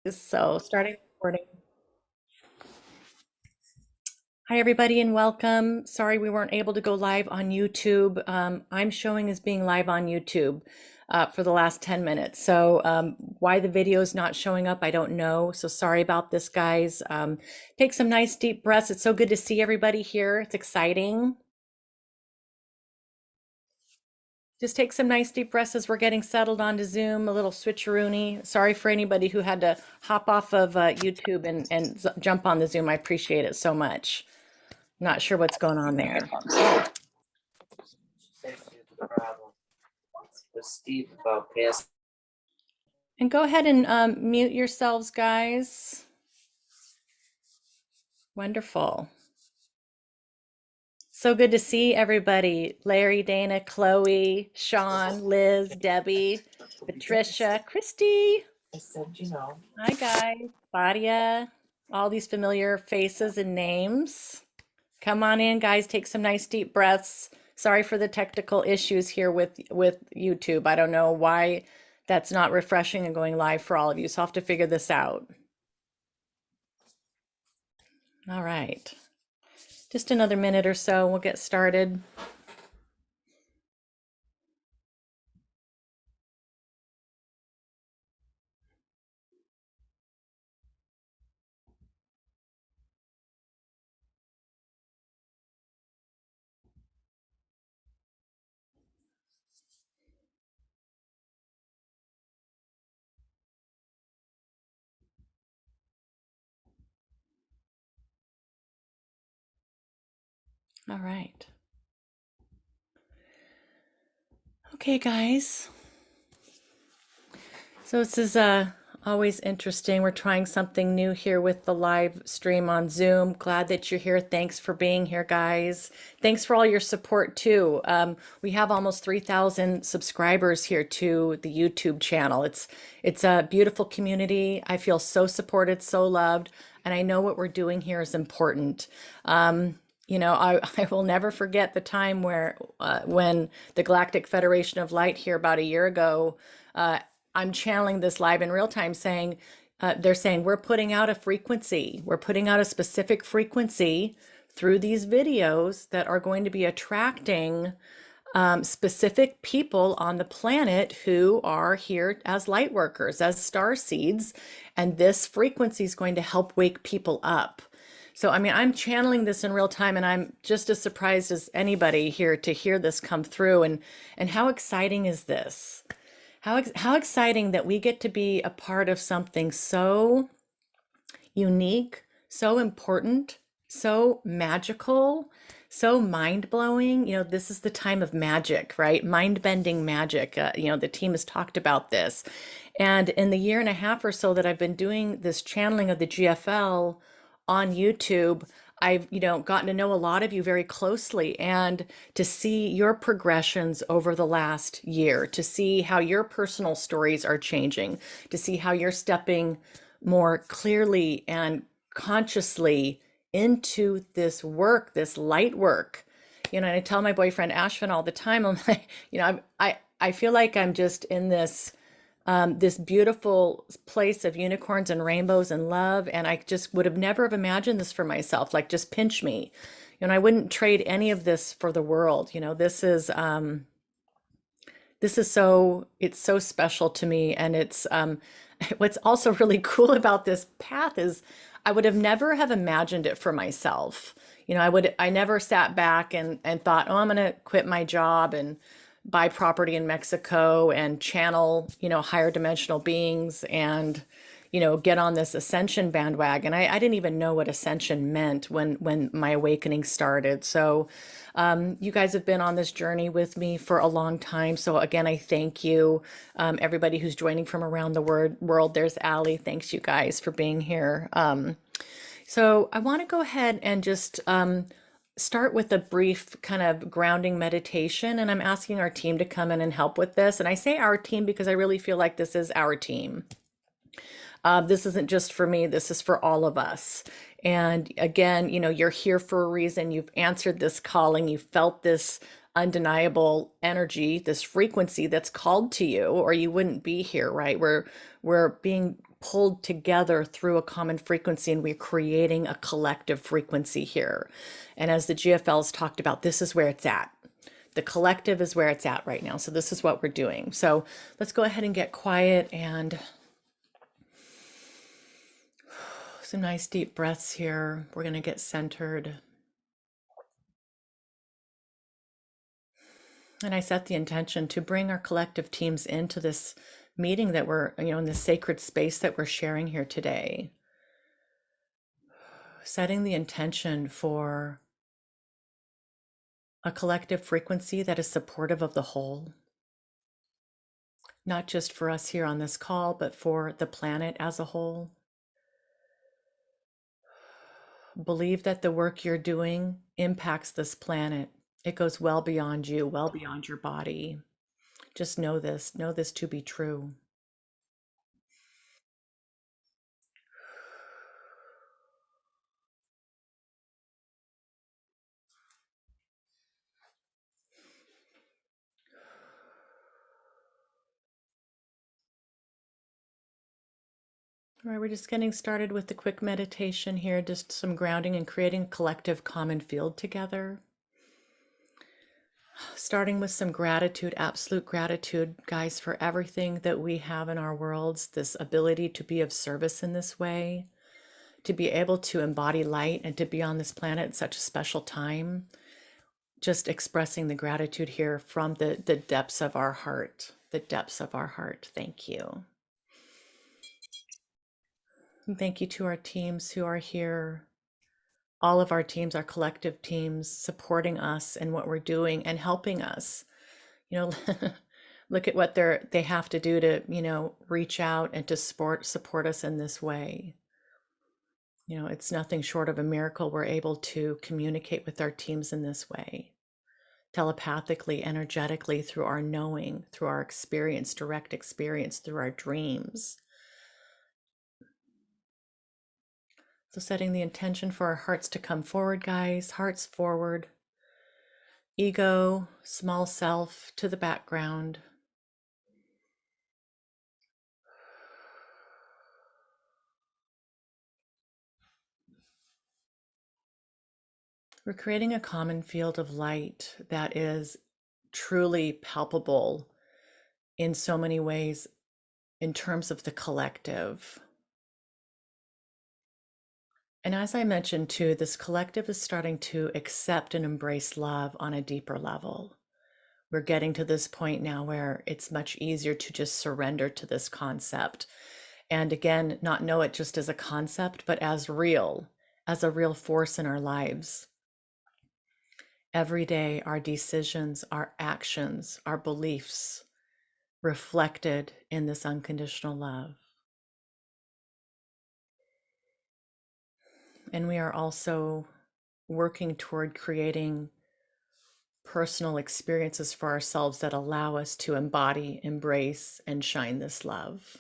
So starting recording. Hi, everybody, and welcome. Sorry we weren't able to go live on YouTube. I'm showing as being live on YouTube for the last 10 minutes. So why the video is not showing up, I don't know. So sorry about this, guys. Take some nice deep breaths. It's so good to see everybody here. It's exciting. Just take some nice deep breaths as we're getting settled onto Zoom, a little switcheroony. Sorry for anybody who had to hop off of YouTube and jump on the Zoom. I appreciate it so much. Not sure what's going on there. With Steve about past. And go ahead and mute yourselves, guys. Wonderful. So good to see everybody. Larry, Dana, Chloe, Sean, Liz, Debbie, Patricia, Christy. I said, Hi, guys. Claudia. All these familiar faces and names. Come on in, guys. Take some nice deep breaths. Sorry for the technical issues here with YouTube. I don't know why that's not refreshing and going live for all of you. So I'll have to figure this out. All right. Just another minute or so, we'll get started. All right. Okay, guys. So this is always interesting. We're trying something new here with the live stream on Zoom. Glad that you're here. Thanks for being here, guys. Thanks for all your support too. We have almost 3,000 subscribers here to the YouTube channel. It's a beautiful community. I feel so supported, so loved, and I know what we're doing here is important. You know, I will never forget the time where when the Galactic Federation of Light here about a year ago, I'm channeling this live in real time saying, they're saying we're putting out a frequency. We're putting out a specific frequency through these videos that are going to be attracting specific people on the planet who are here as light workers, as star seeds. And this frequency is going to help wake people up. So, I mean, I'm channeling this in real time, and I'm just as surprised as anybody here to hear this come through. And how exciting is this? How exciting that we get to be a part of something so unique, so important, so magical, so mind-blowing. You know, this is the time of magic, right? Mind-bending magic. You know, the team has talked about this. And in the year and a half or so that I've been doing this channeling of the GFL on YouTube, I've, you know, gotten to know a lot of you very closely, and to see your progressions over the last year, to see how your personal stories are changing, to see how you're stepping more clearly and consciously into this work, this light work. You know, and I tell my boyfriend Ashvin all the time, I'm like, you know, I feel like I'm just in this this beautiful place of unicorns and rainbows and love. And I just would have never have imagined this for myself. Like, just pinch me. You know, I wouldn't trade any of this for the world. You know, this is so, it's so special to me. And it's, what's also really cool about this path is I would have never have imagined it for myself. You know, I never sat back and thought, oh, I'm going to quit my job and buy property in Mexico and channel, you know, higher dimensional beings and, you know, get on this ascension bandwagon. I didn't even know what ascension meant when my awakening started. So you guys have been on this journey with me for a long time. So again, I thank you. Everybody who's joining from around the world. There's Allie. Thanks you guys for being here. So I want to go ahead and just start with a brief kind of grounding meditation. And I'm asking our team to come in and help with this. And I say our team because I really feel like this is our team. This isn't just for me, this is for all of us. And again, you know, you're here for a reason. You've answered this calling. You felt this undeniable energy, this frequency that's called to you, or you wouldn't be here, right? We're being pulled together through a common frequency, and we're creating a collective frequency here. And as the GFLs talked about, this is where it's at. The collective is where it's at right now. So this is what we're doing. So let's go ahead and get quiet and some nice deep breaths here. We're going to get centered. And I set the intention to bring our collective teams into this meeting that we're, in this sacred space that we're sharing here today. Setting the intention for a collective frequency that is supportive of the whole, not just for us here on this call, but for the planet as a whole. Believe that the work you're doing impacts this planet. It goes well beyond you, well beyond your body. Just know this to be true. All right, we're just getting started with the quick meditation here, just some grounding and creating a collective common field together. Starting with some gratitude, absolute gratitude, guys, for everything that we have in our worlds, this ability to be of service in this way, to be able to embody light and to be on this planet at such a special time. Just expressing the gratitude here from the depths of our heart, the depths of our heart. Thank you. And thank you to our teams who are here. All of our teams, our collective teams, supporting us in what we're doing and helping us. Look at what they have to do to, reach out and to support us in this way. It's nothing short of a miracle we're able to communicate with our teams in this way, telepathically, energetically, through our knowing, through our experience, direct experience, through our dreams. So setting the intention for our hearts to come forward, guys, hearts forward. Ego, small self to the background. We're creating a common field of light that is truly palpable in so many ways in terms of the collective. And as I mentioned too, this collective is starting to accept and embrace love on a deeper level. We're getting to this point now where it's much easier to just surrender to this concept. And again, not know it just as a concept, but as a real force in our lives. Every day, our decisions, our actions, our beliefs reflected in this unconditional love. And we are also working toward creating personal experiences for ourselves that allow us to embody, embrace, and shine this love.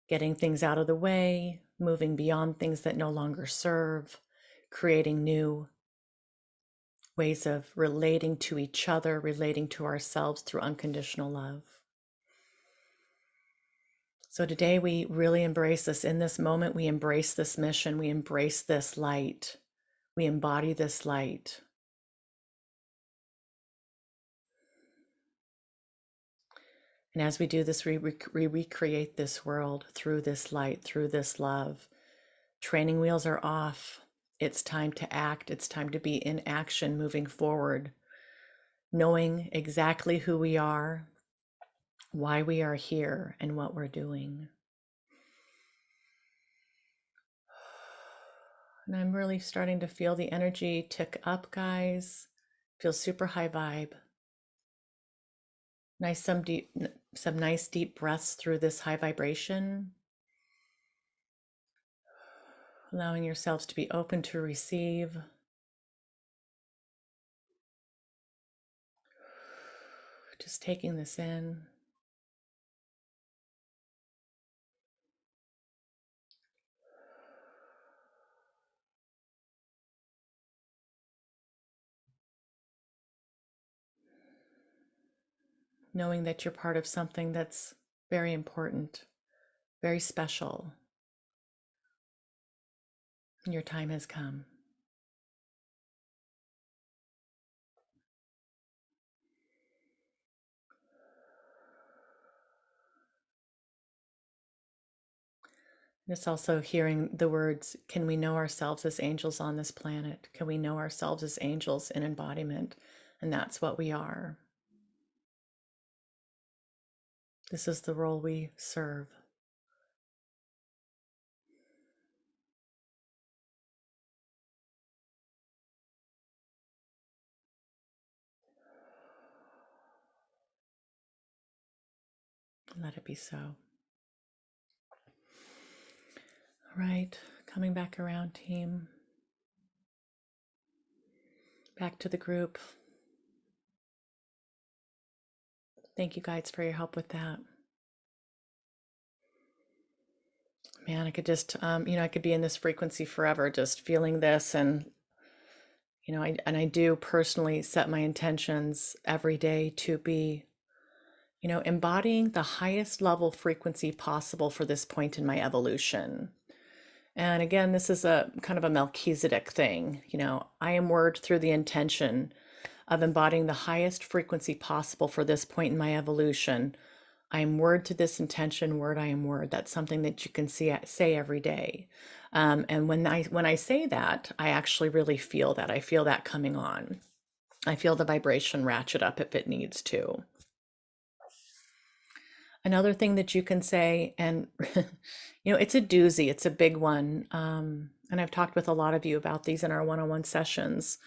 Getting things out of the way, moving beyond things that no longer serve, creating new ways of relating to each other, relating to ourselves through unconditional love. So today we really embrace this. In this moment, we embrace this mission. We embrace this light. We embody this light. And as we do this, we recreate this world through this light, through this love. Training wheels are off. It's time to act. It's time to be in action, moving forward, knowing exactly who we are, why we are here, and what we're doing. And I'm really starting to feel the energy tick up, guys. Feels super high vibe. Some nice deep breaths through this high vibration. Allowing yourselves to be open to receive. Just taking this in. Knowing that you're part of something that's very important, very special. Your time has come. It's also hearing the words, can we know ourselves as angels on this planet? Can we know ourselves as angels in embodiment? And that's what we are. This is the role we serve. Let it be so. All right, coming back around, team. Back to the group. Thank you guys for your help with that. Man, I could just, I could be in this frequency forever, just feeling this. And, I do personally set my intentions every day to be, embodying the highest level frequency possible for this point in my evolution. And again, this is a kind of a Melchizedek thing. I am word through the intention of embodying the highest frequency possible for this point in my evolution. I am word to this intention, word I am word. That's something that you can say every day. And when I say that, I actually really feel that. I feel that coming on. I feel the vibration ratchet up if it needs to. Another thing that you can say, and it's a doozy, it's a big one. And I've talked with a lot of you about these in our one-on-one sessions.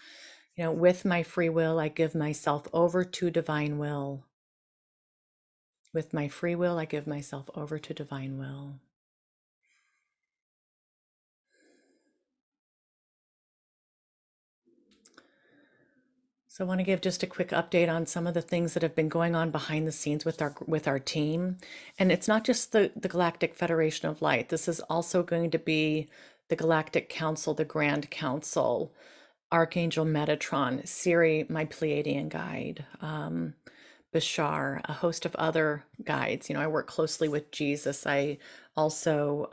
With my free will, I give myself over to divine will. With my free will, I give myself over to divine will. So I want to give just a quick update on some of the things that have been going on behind the scenes with our team. And it's not just the Galactic Federation of Light. This is also going to be the Galactic Council, the Grand Council, Archangel Metatron, Siri, my Pleiadian guide, Bashar, a host of other guides. I work closely with Jesus. I also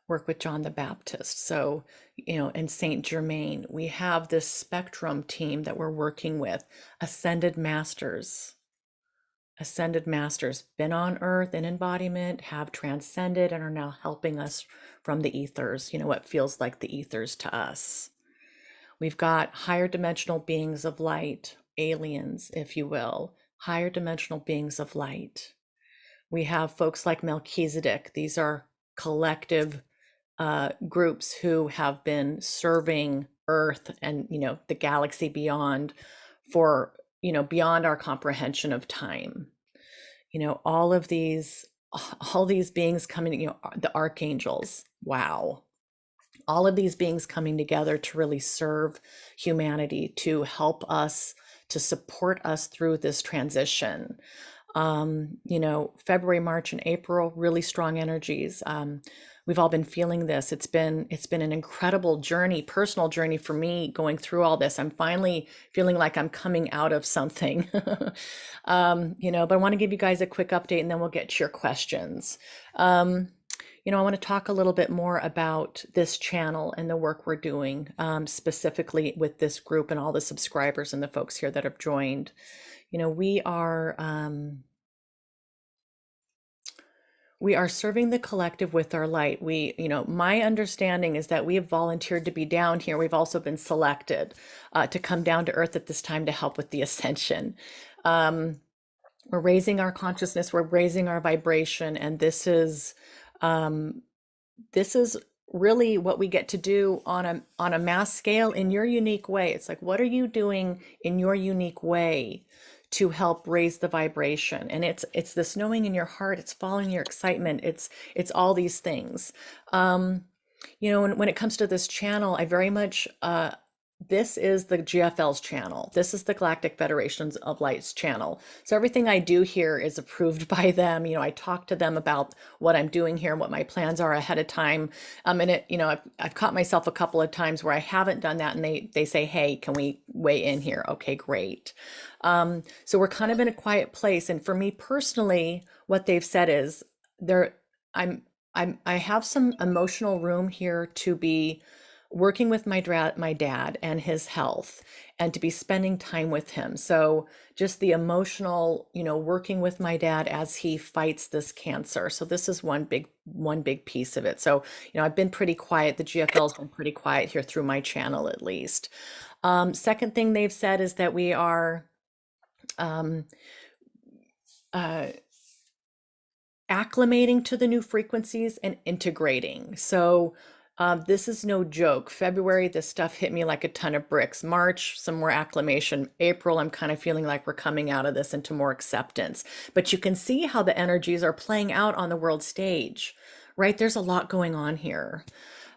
work with John the Baptist. So, and Saint Germain, we have this spectrum team that we're working with, ascended masters, been on earth in embodiment, have transcended, and are now helping us from the ethers, what feels like the ethers to us. We've got higher dimensional beings of light, aliens, if you will, higher dimensional beings of light. We have folks like Melchizedek. These are collective groups who have been serving Earth and the galaxy beyond for beyond our comprehension of time. All these beings coming, the archangels. Wow. All of these beings coming together to really serve humanity, to help us, to support us through this transition. February, March, and April, really strong energies. We've all been feeling this. It's been an incredible journey, personal journey for me going through all this. I'm finally feeling like I'm coming out of something. But I want to give you guys a quick update and then we'll get to your questions. I want to talk a little bit more about this channel and the work we're doing, specifically with this group and all the subscribers and the folks here that have joined. We are serving the collective with our light. My understanding is that we have volunteered to be down here. We've also been selected to come down to earth at this time to help with the ascension. We're raising our consciousness, we're raising our vibration, and this is really what we get to do on a mass scale in your unique way. It's like, what are you doing in your unique way to help raise the vibration? And it's this knowing in your heart, it's following your excitement, it's all these things. When it comes to this channel, I very much this is the GFL's channel. This is the Galactic Federation of Light's channel. So everything I do here is approved by them. I talk to them about what I'm doing here and what my plans are ahead of time. And I've caught myself a couple of times where I haven't done that, and they say, "Hey, can we weigh in here?" Okay, great. So we're kind of in a quiet place. And for me personally, what they've said is, there I have some emotional room here to be working with my dad and his health, and to be spending time with him. So just the emotional, working with my dad as he fights this cancer. So this is one big piece of it. So, I've been pretty quiet. The GFL's been pretty quiet here through my channel, at least. Second thing they've said is that we are um, uh, acclimating to the new frequencies and integrating. So this is no joke. February, this stuff hit me like a ton of bricks. March, some more acclimation. April, I'm kind of feeling like we're coming out of this into more acceptance. But you can see how the energies are playing out on the world stage, right? There's a lot going on here.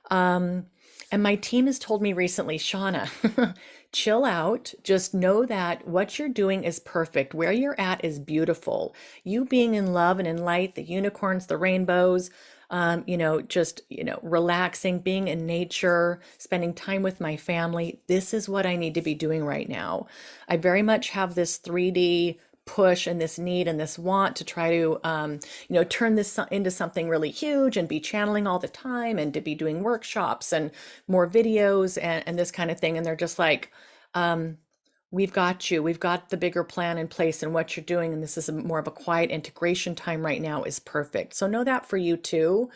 And my team has told me recently, Shawna, chill out. Just know that what you're doing is perfect. Where you're at is beautiful. You being in love and in light, the unicorns, the rainbows, relaxing, being in nature, spending time with my family. This is what I need to be doing right now. I very much have this 3D push and this need and this want to try to turn this into something really huge and be channeling all the time, and to be doing workshops and more videos and this kind of thing. And they're just like, we've got you, we've got the bigger plan in place, and what you're doing, and this is more of a quiet integration time right now, is perfect. So know that for you too.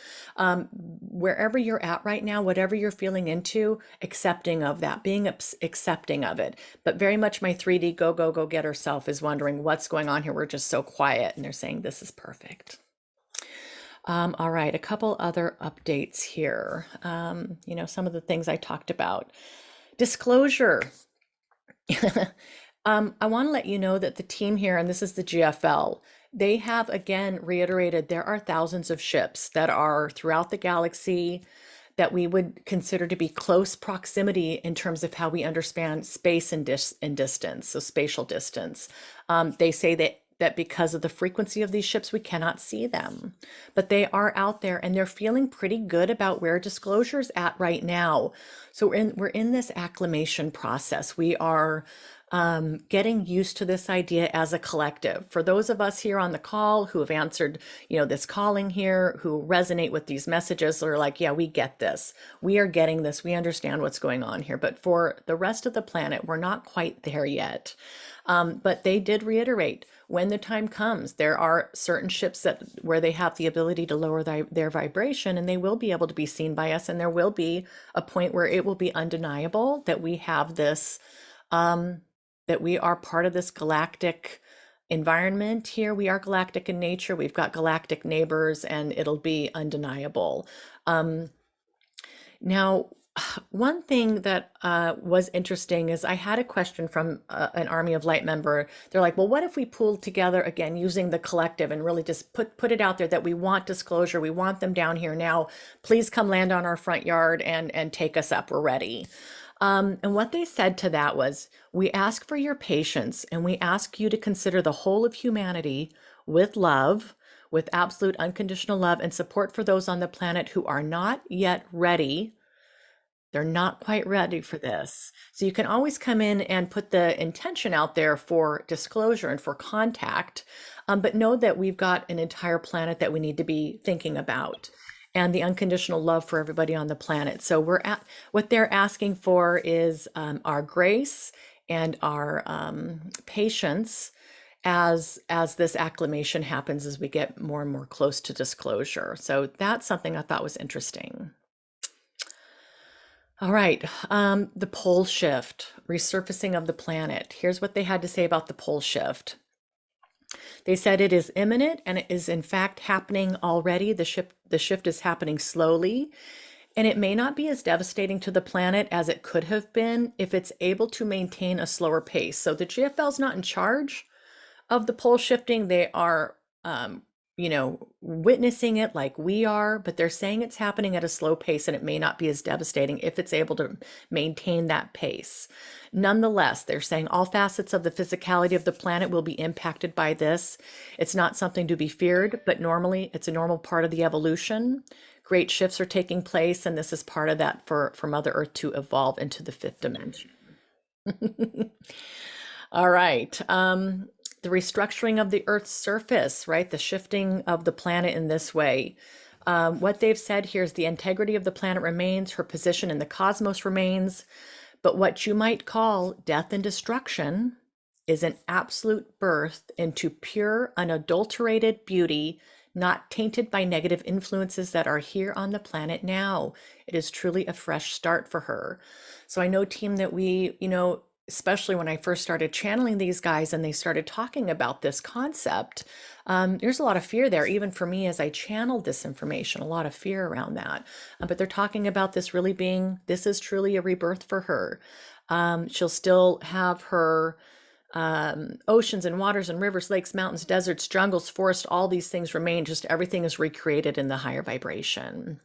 Wherever you're at right now, whatever you're feeling into, accepting of that, being accepting of it. But very much my 3D go getter self is wondering what's going on here. We're just so quiet, and they're saying this is perfect. All right, a couple other updates here. Some of the things I talked about. Disclosure. I want to let you know that the team here, and this is the GFL, they have again reiterated there are thousands of ships that are throughout the galaxy that we would consider to be close proximity in terms of how we understand space and distance, so spatial distance. They say that because of the frequency of these ships, we cannot see them, but they are out there, and they're feeling pretty good about where disclosure's at right now. So we're in this acclimation process. We are getting used to this idea as a collective. For those of us here on the call who have answered, this calling here, who resonate with these messages, are like, yeah, we get this. We are getting this. We understand what's going on here. But for the rest of the planet, we're not quite there yet. But they did reiterate, when the time comes, there are certain ships where they have the ability to lower their vibration, and they will be able to be seen by us. And there will be a point where it will be undeniable that we have this, that we are part of this galactic environment here. We are galactic in nature. We've got galactic neighbors, and it'll be undeniable. Now, one thing that was interesting is I had a question from an Army of Light member. They're like, well, what if we pooled together again using the collective and really just put it out there that we want disclosure, we want them down here now, please come land on our front yard and take us up, we're ready. And what they said to that was, we ask for your patience, and we ask you to consider the whole of humanity with love, with absolute unconditional love and support for those on the planet who are not yet ready. They're not quite ready for this. So you can always come in and put the intention out there for disclosure and for contact, but know that we've got an entire planet that we need to be thinking about, and the unconditional love for everybody on the planet. So what they're asking for is our grace and our patience as this acclimation happens, as we get more and more close to disclosure. So that's something I thought was interesting. All right, the pole shift, resurfacing of the planet. Here's what they had to say about the pole shift. They said it is imminent, and it is in fact happening already. The shift is happening slowly, and it may not be as devastating to the planet as it could have been if it's able to maintain a slower pace. So the GFL is not in charge of the pole shifting. They are witnessing it like we are, but they're saying it's happening at a slow pace, and it may not be as devastating if it's able to maintain that pace. Nonetheless, they're saying all facets of the physicality of the planet will be impacted by this. It's not something to be feared, but normally it's a normal part of the evolution. Great shifts are taking place, and this is part of that for Mother Earth to evolve into the fifth dimension. All right. The the restructuring of the Earth's surface, right? The shifting of the planet in this way. What they've said here is the integrity of the planet remains, her position in the cosmos remains, but what you might call death and destruction is an absolute birth into pure, unadulterated beauty, not tainted by negative influences that are here on the planet now. It is truly a fresh start for her. So I know, team, that we, especially when I first started channeling these guys and they started talking about this concept, there's a lot of fear there, even for me as I channeled this information, a lot of fear around that. But they're talking about this really being, this is truly a rebirth for her. She'll still have her oceans and waters and rivers, lakes, mountains, deserts, jungles, forests, all these things remain, just everything is recreated in the higher vibration.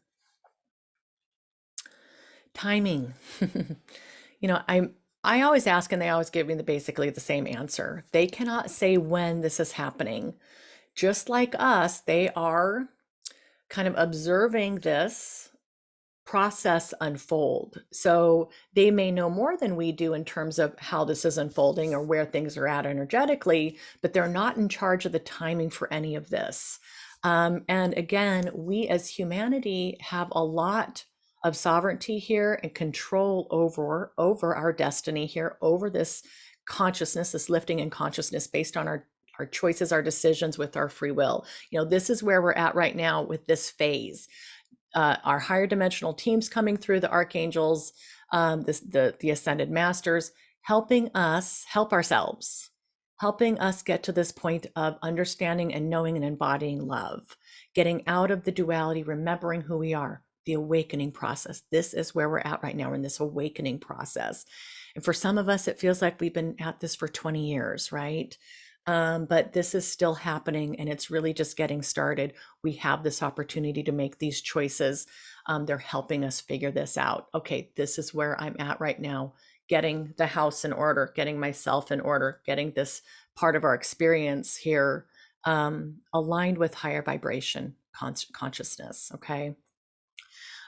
Timing. I always ask and they always give me basically the same answer. They cannot say when this is happening. Just like us, they are kind of observing this process unfold. So they may know more than we do in terms of how this is unfolding or where things are at energetically, but they're not in charge of the timing for any of this. And again, we as humanity have a lot of sovereignty here and control over our destiny here, over this consciousness, this lifting in consciousness based on our choices, our decisions with our free will. This is where we're at right now with this phase. Our higher dimensional teams coming through, the archangels, the ascended masters, helping us help ourselves, helping us get to this point of understanding and knowing and embodying love, getting out of the duality, remembering who we are, the awakening process. This is where we're at right now. We're in this awakening process. And for some of us, it feels like we've been at this for 20 years, right? But this is still happening and it's really just getting started. We have this opportunity to make these choices. They're helping us figure this out. Okay, this is where I'm at right now, getting the house in order, getting myself in order, getting this part of our experience here aligned with higher vibration consciousness. Okay.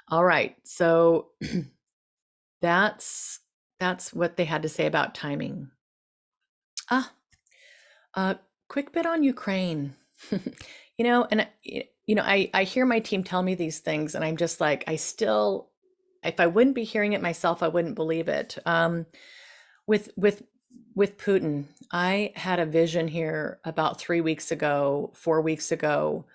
All right. So that's what they had to say about timing. Quick bit on Ukraine. I hear my team tell me these things and I'm just like, if I wouldn't be hearing it myself, I wouldn't believe it. With Putin, I had a vision here about 4 weeks ago,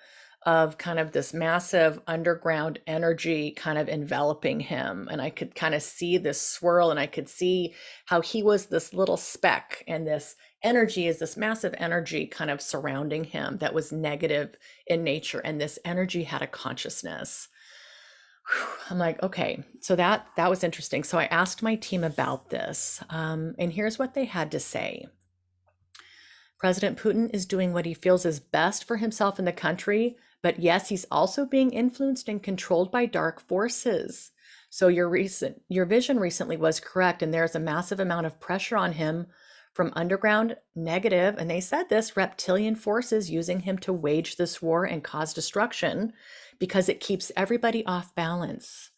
of kind of this massive underground energy kind of enveloping him. And I could kind of see this swirl and I could see how he was this little speck and this energy is this massive energy kind of surrounding him that was negative in nature. And this energy had a consciousness. I'm like, okay, so that was interesting. So I asked my team about this. And here's what they had to say. President Putin is doing what he feels is best for himself and the country, but yes, he's also being influenced and controlled by dark forces. So your vision recently was correct, and there's a massive amount of pressure on him from underground negative, and they said this, reptilian forces using him to wage this war and cause destruction because it keeps everybody off balance.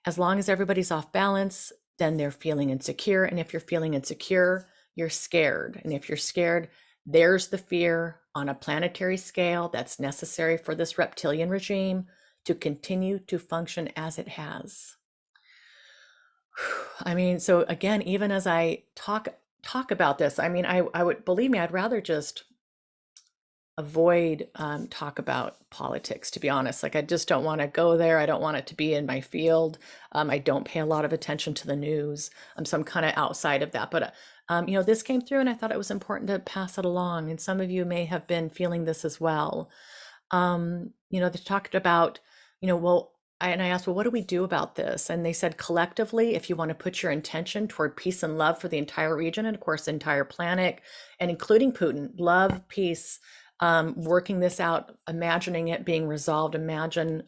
As long as everybody's off balance, then they're feeling insecure. And if you're feeling insecure, you're scared. And if you're scared, there's the fear on a planetary scale that's necessary for this reptilian regime to continue to function as it has. I mean, so again, even as I talk about this, I mean, I would, believe me, I'd rather just avoid talk about politics, to be honest. Like, I just don't want to go there. I don't want it to be in my field. I don't pay a lot of attention to the news. So I'm kind of outside of that. But this came through and I thought it was important to pass it along. And some of you may have been feeling this as well. They talked about, I asked, well, what do we do about this? And they said, collectively, if you want to put your intention toward peace and love for the entire region and of course, the entire planet, and including Putin, love, peace, working this out, imagining it being resolved, imagine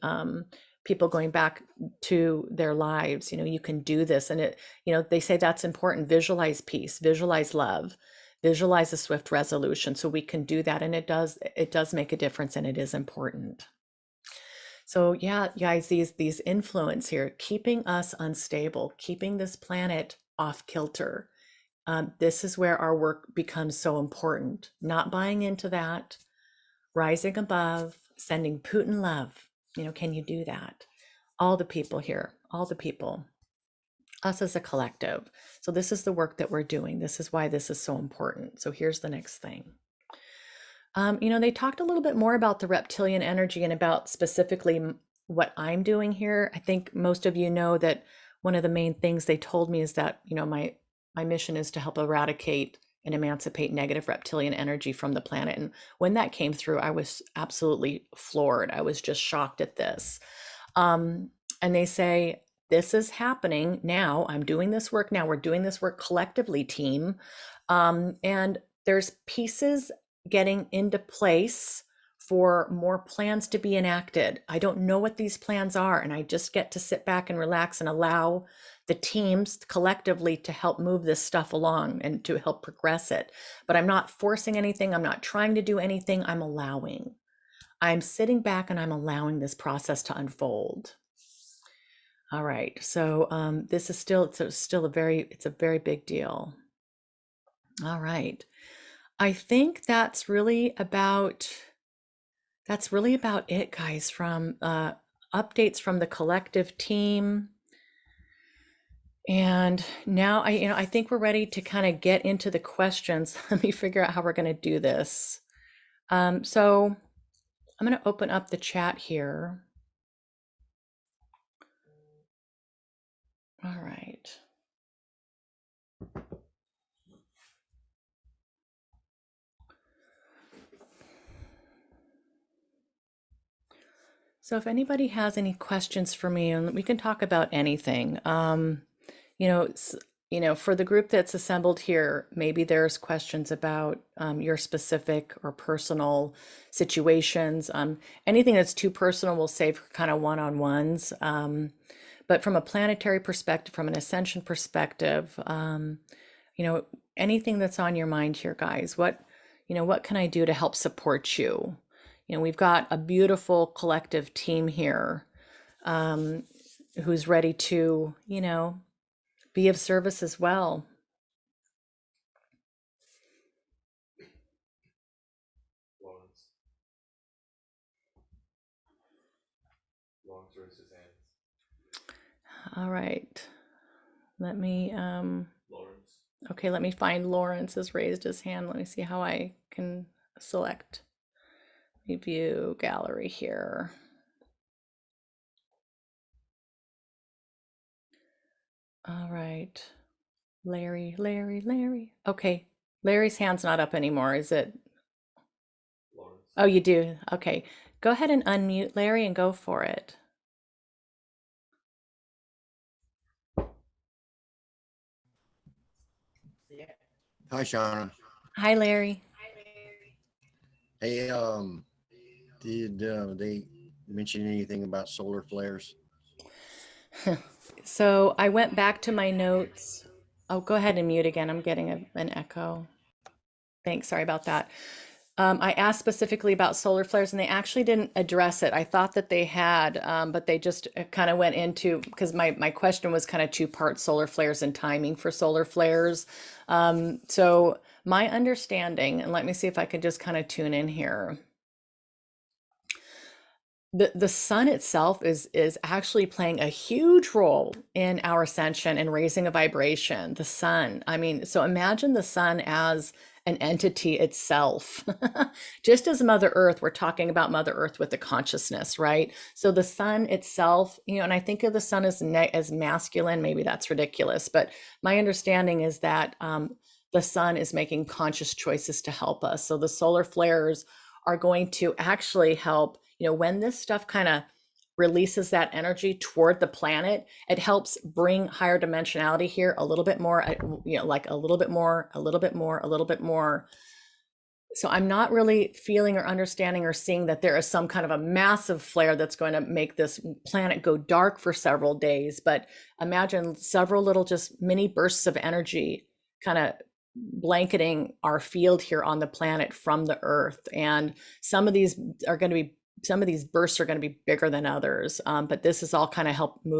people going back to their lives, you can do this. And they say that's important. Visualize peace, visualize love, visualize a swift resolution. So we can do that. And it does make a difference and it is important. So yeah, guys, these influence here, keeping us unstable, keeping this planet off kilter, This is where our work becomes so important. Not buying into that, rising above, sending Putin love. Can you do that? All the people here, all the people, us as a collective. So this is the work that we're doing. This is why this is so important. So here's the next thing. They talked a little bit more about the reptilian energy and about specifically what I'm doing here. I think most of you know that one of the main things they told me is that, my mission is to help eradicate and emancipate negative reptilian energy from the planet. And when that came through, I was absolutely floored. I was just shocked at this. And they say, this is happening now. I'm doing this work now. We're doing this work collectively, team. And there's pieces getting into place for more plans to be enacted. I don't know what these plans are, and I just get to sit back and relax and allow the teams collectively to help move this stuff along and to help progress it. But I'm not forcing anything. I'm not trying to do anything. I'm allowing. I'm sitting back and I'm allowing this process to unfold. All right. So this is still a very big deal. All right. I think that's really about it, guys, from updates from the collective team. And now I think we're ready to kind of get into the questions. Let me figure out how we're going to do this. So I'm going to open up the chat here. All right. So if anybody has any questions for me, and we can talk about anything, for the group that's assembled here, maybe there's questions about your specific or personal situations. Anything that's too personal, we'll save for kind of one-on-ones. But from a planetary perspective, from an ascension perspective, anything that's on your mind here, guys, what can I do to help support you? We've got a beautiful collective team here who's ready to, be of service as well. Lawrence raised his hands. All right. Let me, Lawrence. okay, let me find Lawrence has raised his hand. Let me see how I can select. View gallery here. All right. Larry. Okay. Larry's hand's not up anymore, is it? Lawrence. Oh, you do? Okay. Go ahead and unmute Larry and go for it. Hi, Shawna. Hi, Larry. Hey, did they mention anything about solar flares? So I went back to my notes. Oh, go ahead and mute again. I'm getting an echo. Thanks. Sorry about that. I asked specifically about solar flares and they actually didn't address it. I thought that they had, but they just kind of went into, because my question was kind of two-part: solar flares and timing for solar flares. So my understanding, and let me see if I can just kind of tune in here. The sun itself is actually playing a huge role in our ascension and raising a vibration. The sun, so imagine the sun as an entity itself. Just as Mother Earth, we're talking about Mother Earth with the consciousness, right? So the sun itself, and I think of the sun as masculine. Maybe that's ridiculous, but my understanding is that the sun is making conscious choices to help us. So the solar flares are going to actually help. When this stuff kind of releases that energy toward the planet, it helps bring higher dimensionality here a little bit more, like a little bit more. So I'm not really feeling or understanding or seeing that there is some kind of a massive flare that's going to make this planet go dark for several days. But imagine several little just mini bursts of energy kind of blanketing our field here on the planet from the Earth. And some of these are going to be some of these bursts are going to be bigger than others, but this is all kind of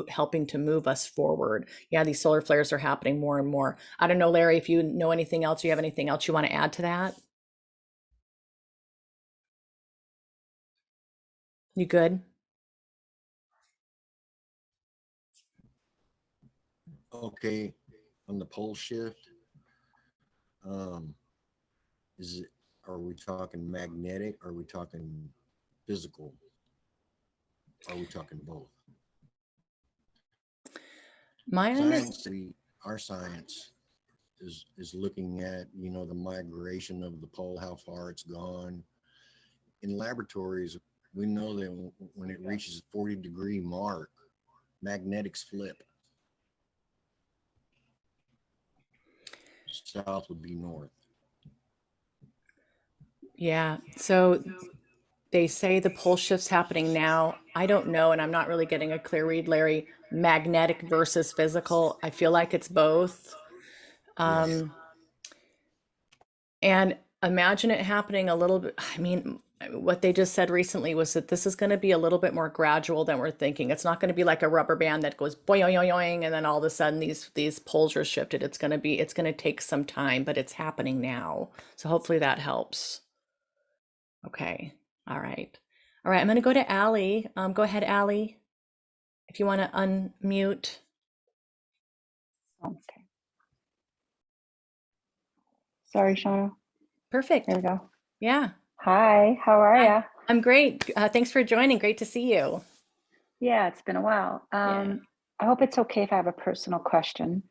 helping to move us forward. Yeah, these solar flares are happening more and more. I don't know, Larry, if you know anything else, you have anything else you want to add to that? You good? Okay, on the pole shift, are we talking magnetic? Are we talking physical? Are we talking both? Our science is looking at, the migration of the pole, how far it's gone. In laboratories, we know that when it reaches the 40-degree mark, magnetics flip. South would be north. Yeah, so they say the pole shift's happening now. I don't know, and I'm not really getting a clear read, Larry. Magnetic versus physical. I feel like it's both. Yes. And imagine it happening a little bit. I mean, what they just said recently was that this is going to be a little bit more gradual than we're thinking. It's not going to be like a rubber band that goes boing, boing, boing, and then all of a sudden these poles are shifted. It's going to take some time, but it's happening now. So hopefully that helps. Okay. All right. All right. I'm going to go to Allie. Go ahead, Allie, if you want to unmute. Okay. Sorry, Shawna. Perfect. There we go. Yeah. Hi, how are ya? I'm great. Thanks for joining. Great to see you. Yeah, it's been a while. Yeah. I hope it's okay if I have a personal question.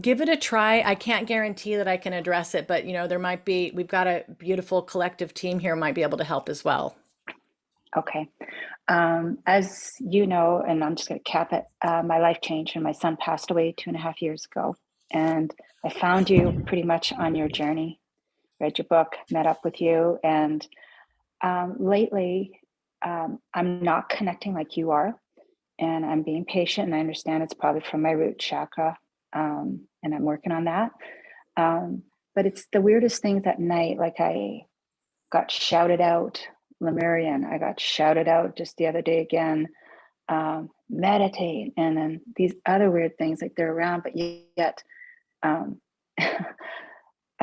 Give it a try. I can't guarantee that I can address it, but we've got a beautiful collective team here, might be able to help as well. Okay. As you know, and I'm just going to cap it, my life changed and my son passed away 2.5 years ago. And I found you pretty much on your journey, read your book, met up with you. And lately, I'm not connecting like you are. And I'm being patient, and I understand it's probably from my root chakra. And I'm working on that. But it's the weirdest things at night. Like I got shouted out, Lemurian. I got shouted out just the other day again, meditate. And then these other weird things, like they're around, but yet, I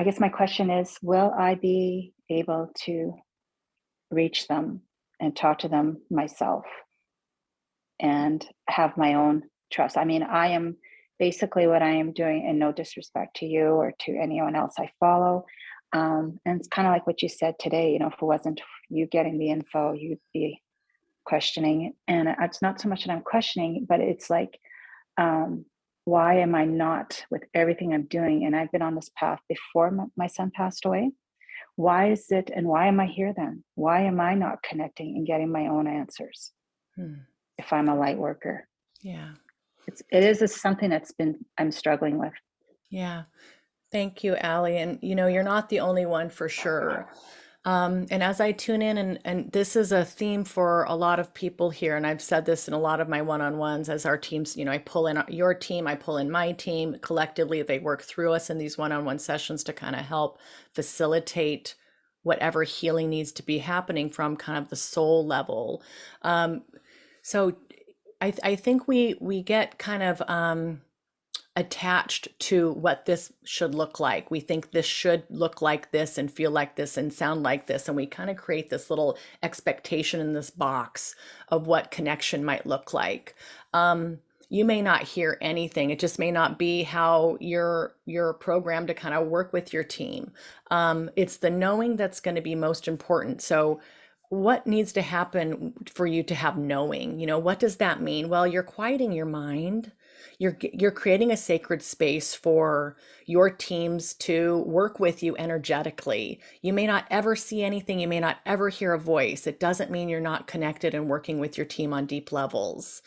guess my question is, will I be able to reach them and talk to them myself and have my own trust? I mean, I am basically what I am doing, and no disrespect to you or to anyone else I follow. And it's kind of like what you said today, if it wasn't you getting the info, you'd be questioning. And it's not so much that I'm questioning, but it's like, why am I not with everything I'm doing? And I've been on this path before my son passed away. Why is it, and why am I here then? Why am I not connecting and getting my own answers? If I'm a light worker. Yeah. It is something I'm struggling with. Yeah. Thank you, Allie. And you're not the only one for sure. And as I tune in, and this is a theme for a lot of people here, and I've said this in a lot of my one-on-ones as our teams, I pull in your team, I pull in my team, collectively, they work through us in these one-on-one sessions to kind of help facilitate whatever healing needs to be happening from kind of the soul level. So I think we get kind of attached to what this should look like. We think this should look like this and feel like this and sound like this. And we kind of create this little expectation in this box of what connection might look like. You may not hear anything. It just may not be how you're programmed to kind of work with your team. It's the knowing that's going to be most important. So what needs to happen for you to have knowing? What does that mean? Well, you're quieting your mind. You're creating a sacred space for your teams to work with you energetically. You may not ever see anything. You may not ever hear a voice. It doesn't mean you're not connected and working with your team on deep levels.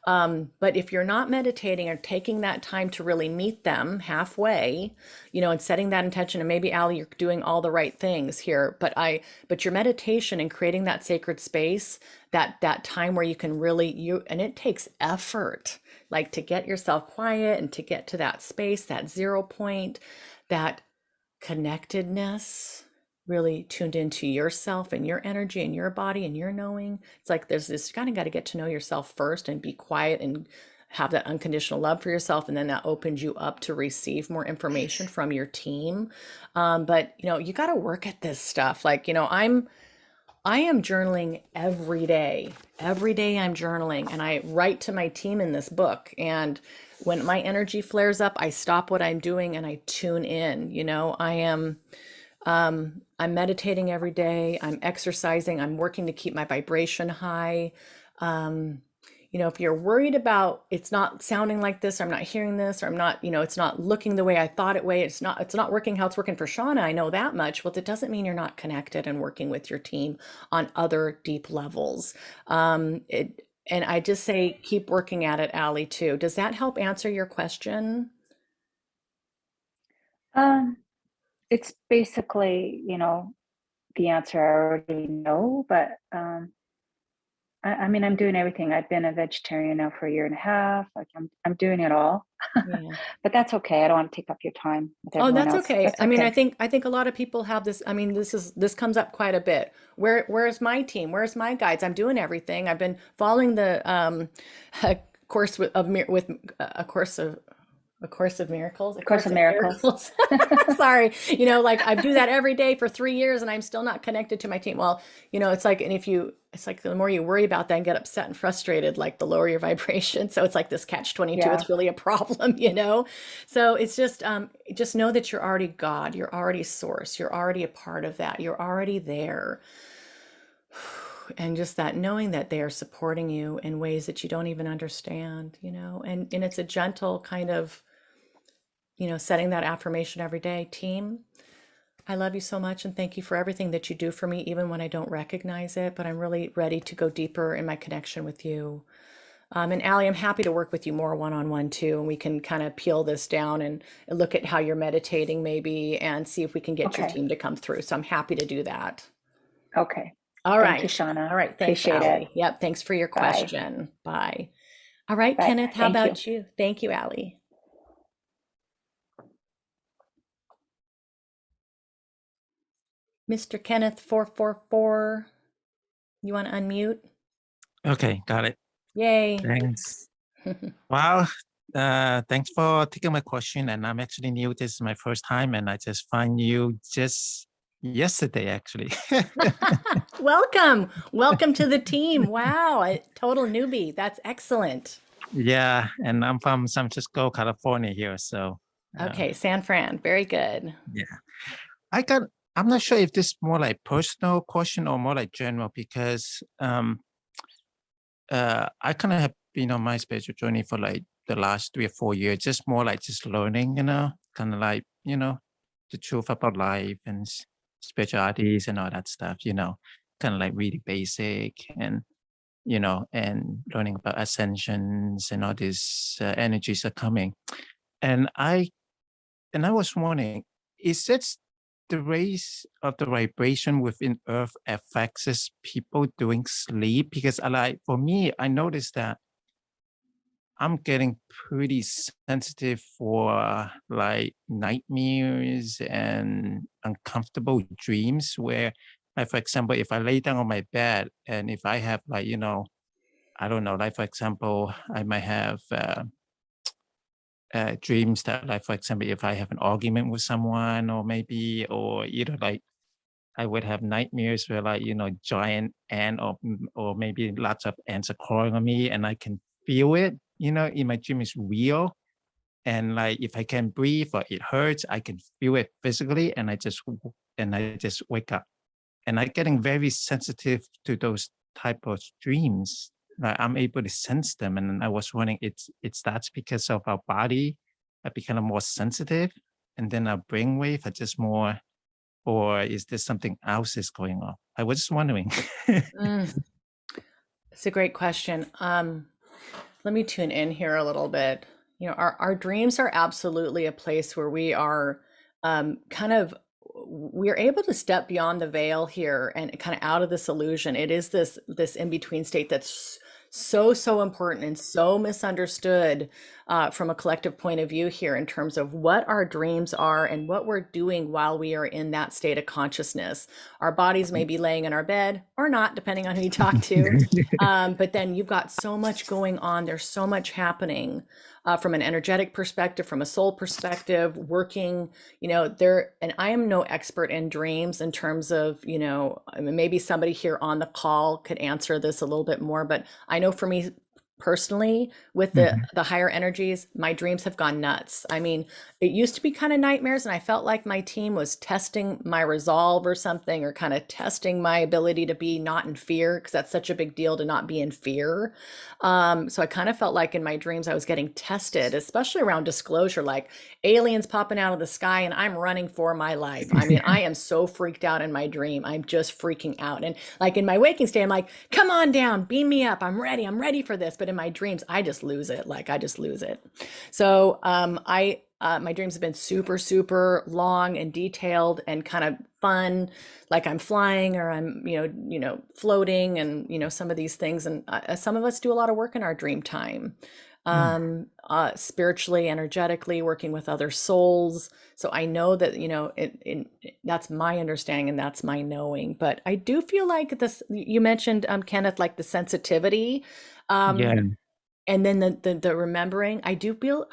But if you're not meditating or taking that time to really meet them halfway, and setting that intention, and maybe Allie, you're doing all the right things here, but your meditation and creating that sacred space, that time where you can really, and it takes effort, like to get yourself quiet and to get to that space, that 0 point, that connectedness. really tuned into yourself and your energy and your body and your knowing. It's like there's this kind of got to get to know yourself first and be quiet and have that unconditional love for yourself, and then that opens you up to receive more information from your team. But you know, you got to work at this stuff. Like, you know, I am journaling every day. Every day I'm journaling, and I write to my team in this book. And when my energy flares up, I stop what I'm doing and I tune in. You know, I'm meditating every day. I'm exercising. I'm working to keep my vibration high. You know, if you're worried about it's not sounding like this, or I'm not hearing this, or I'm not, you know, it's not looking the way I thought it's not working how it's working for Shawna. I know that much. Well, that doesn't mean you're not connected and working with your team on other deep levels. And I just say, keep working at it, Allie, too. Does that help answer your question? It's basically, you know, the answer I already know, but I mean, I'm doing everything. I've been a vegetarian now for 1.5 years. Like I'm doing it all. Yeah. But that's okay. I don't want to take up your time with Oh, everyone that's else. okay. That's I mean, okay. I think a lot of people have this. I mean, this comes up quite a bit. Where's my team? Where's my guides? I'm doing everything. I've been following the a course with a course of miracles, a Course of Miracles. Sorry, you know, like I do that every day for 3 years and I'm still not connected to my team. Well, you know, it's like, and it's like the more you worry about that and get upset and frustrated, like the lower your vibration. So it's like this catch-22. Yeah. It's really a problem, you know? So it's just know that you're already God, you're already source, you're already a part of that, you're already there. And just that knowing that they are supporting you in ways that you don't even understand, you know, and it's a gentle kind of, you know, setting that affirmation every day. Team, I love you so much and thank you for everything that you do for me, even when I don't recognize it, but I'm really ready to go deeper in my connection with you. And Allie, I'm happy to work with you more one-on-one too, and we can kind of peel this down and look at how you're meditating maybe and see if we can get your Okay. team to come through. So I'm happy to do that. Okay. All Thank you, right. Shawna. All right. Thanks, Appreciate Allie. it. Yep. Thanks for your Bye. question. Bye. All right, Bye. Kenneth, how Thank you. about you? Thank you, Allie. Mr. Kenneth 444, you want to unmute? Okay, got it. Yay. Thanks. Wow. Thanks for taking my question. And I'm actually new. This is my first time, and I just find you just yesterday, actually. Welcome. Welcome to the team. Wow. A total newbie. That's excellent. Yeah, and I'm from San Francisco, California here. So Okay, San Fran. Very good. yeah. I'm not sure if this is more like personal question or more like general, because I kind of have been on my spiritual journey for like the last 3 or 4 years, just more like just learning, you know, kind of like, you know, the truth about life and spiritualities and all that stuff, you know, kind of like really basic and, you know, and learning about ascensions and all these energies are coming. And I was wondering, is it the raise of the vibration within Earth affects us people during sleep? Because for me, I noticed that I'm getting pretty sensitive for like nightmares and uncomfortable dreams where, like, for example, if I lay down on my bed and if I have like, you know, I don't know, like, for example, I might have dreams that, like, for example, if I have an argument with someone or maybe, or, you know, like I would have nightmares where, like, you know, giant ant or maybe lots of ants are crawling on me and I can feel it, you know, in my dream is real. And like, if I can breathe or it hurts, I can feel it physically. And I just wake up and I'm getting very sensitive to those type of dreams. Like I'm able to sense them. And I was wondering, that's because of our body are becoming more sensitive and then our brainwave are just more, or is there something else is going on? I was just wondering. It's a great question. Let me tune in here a little bit. You know, our dreams are absolutely a place where we are we're able to step beyond the veil here and kind of out of this illusion. It is this in-between state that's so important and so misunderstood from a collective point of view here in terms of what our dreams are and what we're doing while we are in that state of consciousness. Our bodies may be laying in our bed or not, depending on who you talk to. But then you've got so much going on. There's so much happening from an energetic perspective, from a soul perspective, working, there, and I am no expert in dreams in terms of, I mean, maybe somebody here on the call could answer this a little bit more, but I know for me personally, with the higher energies, my dreams have gone nuts. I mean, it used to be kind of nightmares, and I felt like my team was testing my resolve or something, or kind of testing my ability to be not in fear, because that's such a big deal to not be in fear. So I kind of felt like in my dreams I was getting tested, especially around disclosure, like aliens popping out of the sky and I'm running for my life. I mean, I am so freaked out in my dream. I'm just freaking out. And like in my waking state, I'm like, come on down, beam me up. I'm ready for this. But in my dreams, I just lose it. So my dreams have been super long and detailed and kind of fun, like I'm flying or I'm floating, and some of these things. And some of us do a lot of work in our dream time, spiritually, energetically, working with other souls. So I know that that's my understanding and that's my knowing. But I do feel like this. You mentioned, Kenneth, like the sensitivity. Yeah. And then the remembering, I do feel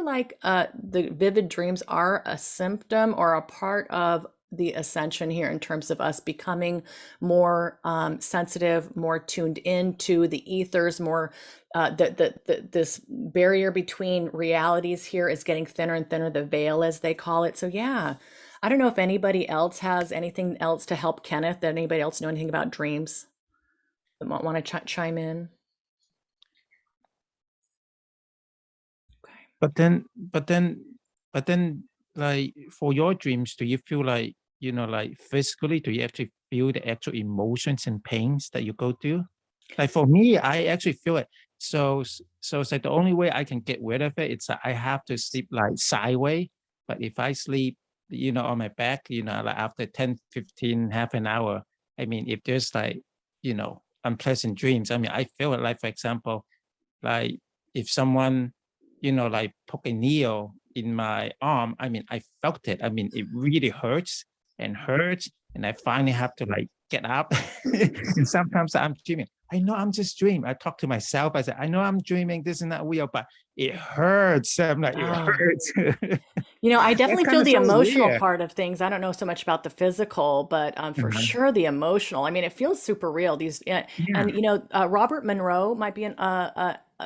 like the vivid dreams are a symptom or a part of the ascension here, in terms of us becoming more sensitive, more tuned into the ethers, more this barrier between realities here is getting thinner and thinner, the veil as they call it. So yeah, I don't know if anybody else has anything else to help Kenneth. Did anybody else know anything about dreams that might want to chime in? But then, like for your dreams, do you feel like, like physically, do you actually feel the actual emotions and pains that you go through? Like for me, I actually feel it. So it's like the only way I can get rid of it, it's like I have to sleep like sideways. But if I sleep, on my back, like after 10, 15, half an hour, I mean, if there's like, unpleasant dreams, I mean, I feel it. Like, for example, like if someone, like poke a needle in my arm, I mean, I felt it. I mean, it really hurts, and I finally have to like get up. And sometimes I'm dreaming. I know I'm just dreaming. I talk to myself. I say, I know I'm dreaming. This is not real, but it hurts. I'm like, it hurts. I definitely feel the so emotional weird. part of things. I don't know so much about the physical, but for sure the emotional. I mean, it feels super real. And Robert Monroe might be